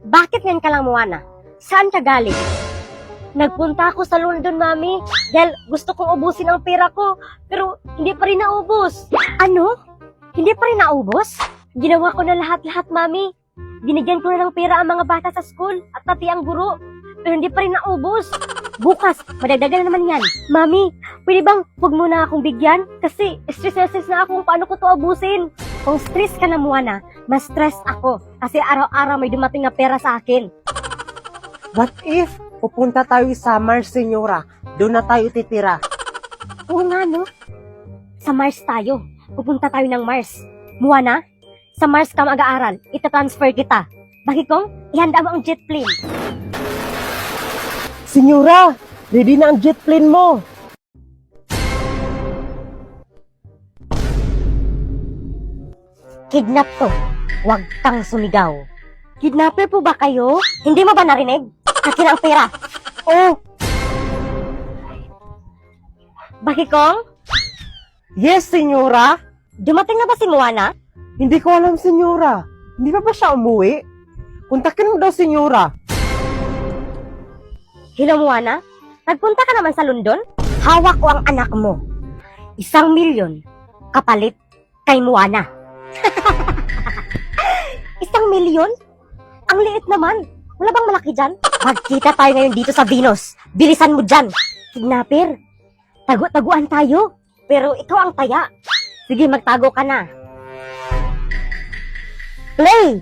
Bakit ngayon ka lang, Moana? Saan ka galing? Nagpunta ako sa London, Mami, dahil gusto kong ubusin ang pera ko, pero hindi pa rin naubos. Ano? Hindi pa rin naubos? Ginawa ko na lahat-lahat, Mami. Binigyan ko na ng pera ang mga bata sa school at pati ang guro, pero hindi pa rin naubos. Bukas, madagdagan na naman yan. Mami, pwede bang huwag mo na akong bigyan? Kasi stress na ako kung paano ko to abusin. Kung stress ka na, Moana, mas stress ako kasi araw-araw may dumating na pera sa akin. What if pupunta tayo sa Mars, Senyora? Doon na tayo titira. Oo nga, no? Sa Mars tayo. Pupunta tayo ng Mars. Moana, sa Mars ka mag-aaral. Ita-transfer kita. Bakit kong ihanda mo ang jet plane? Senyora, ready na ang jet plane mo. Kidnap to. Huwag kang sumigaw. Kidnapper po ba kayo? Hindi mo ba narinig? Akin ang pera. Oh, Bakit kong? yes, Senyora. Dumating na ba si Moana? Hindi ko alam, Senyora. Hindi pa ba siya umuwi? Kontakin mo daw, Senyora. Hello, Moana? Nagpunta ka naman sa London? Hawak ko ang anak mo. 1,000,000 kapalit kay Moana. 1,000,000? Ang liit naman. Wala bang malaki dyan? Magkita tayo ngayon dito sa Venus. Bilisan mo dyan. Kidnapper, tago-taguan tayo. Pero ikaw ang taya. Sige, magtago ka na. Play!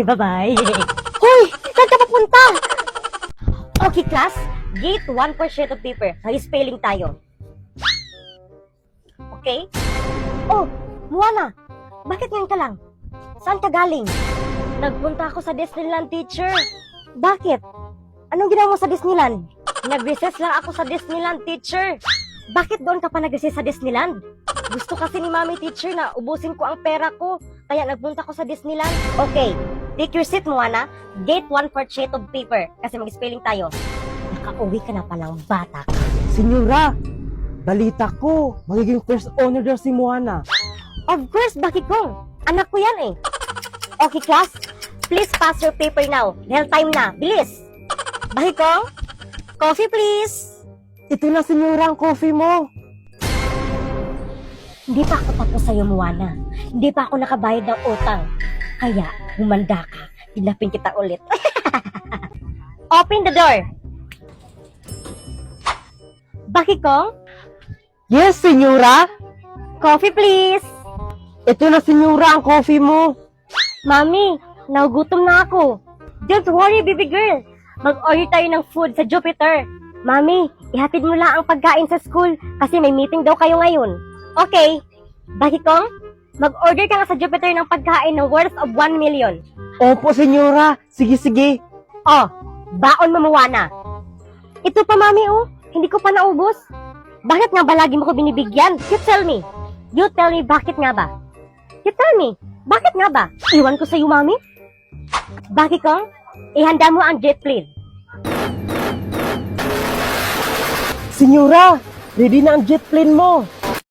Bye-bye. Hoy! Saan ka papunta? Okay, class. Gate 1 for sheet of paper. Nag-spelling tayo. Okay? Oh, Moana. Bakit ngayon ka lang? Saan ka galing? Nagpunta ako sa Disneyland, teacher. Bakit? Anong ginawa mo sa Disneyland? Nag-recess lang ako sa Disneyland, teacher. Bakit doon ka pa nag-recess sa Disneyland? Gusto kasi ni Mami, teacher, na ubusin ko ang pera ko. Kaya nagpunta ko sa Disneyland. Okay, take your seat, Moana. Gate 1 for sheet of paper. Kasi mag-spelling tayo. Nakauwi ka na palang bata ka. Senyora, balita ko, magiging first owner daw si Moana. Of course, bakit ko? Anak ko yan eh. Okay, class. Please pass your paper now. Dahil time na. Bilis. Bakit ko? Coffee, please. Ito na, Senyora, ang coffee mo. Hindi pa ako tapos sa'yo, Moana. Hindi pa ako nakabayad ng utang. Kaya, humanda ka. Kidnapin kita ulit. Open the door. Bakit ko? Yes, Senyora. Coffee, please. Ito na, Senyora, ang coffee mo. Mami, nagugutom na ako. Don't worry, baby girl. Mag-order tayo ng food sa Jupiter. Mami, ihatid mo lang ang pagkain sa school kasi may meeting daw kayo ngayon. Okay. Bakit kong? Mag-order ka nga sa Jupiter ng pagkain ng worth of 1,000,000. Opo, Senyora. Sige, sige. Oh, baon mo, Moana. Ito pa, Mami, oh. Hindi ko pa naubos. Bakit nga ba lagi mo ko binibigyan? You tell me. You tell me, bakit nga ba? You tell me, bakit nga ba? Iwan ko sa'yo, Mami. Bakit kong? Ihanda mo ang jet plane. Senyora, ready na ang jet plane mo.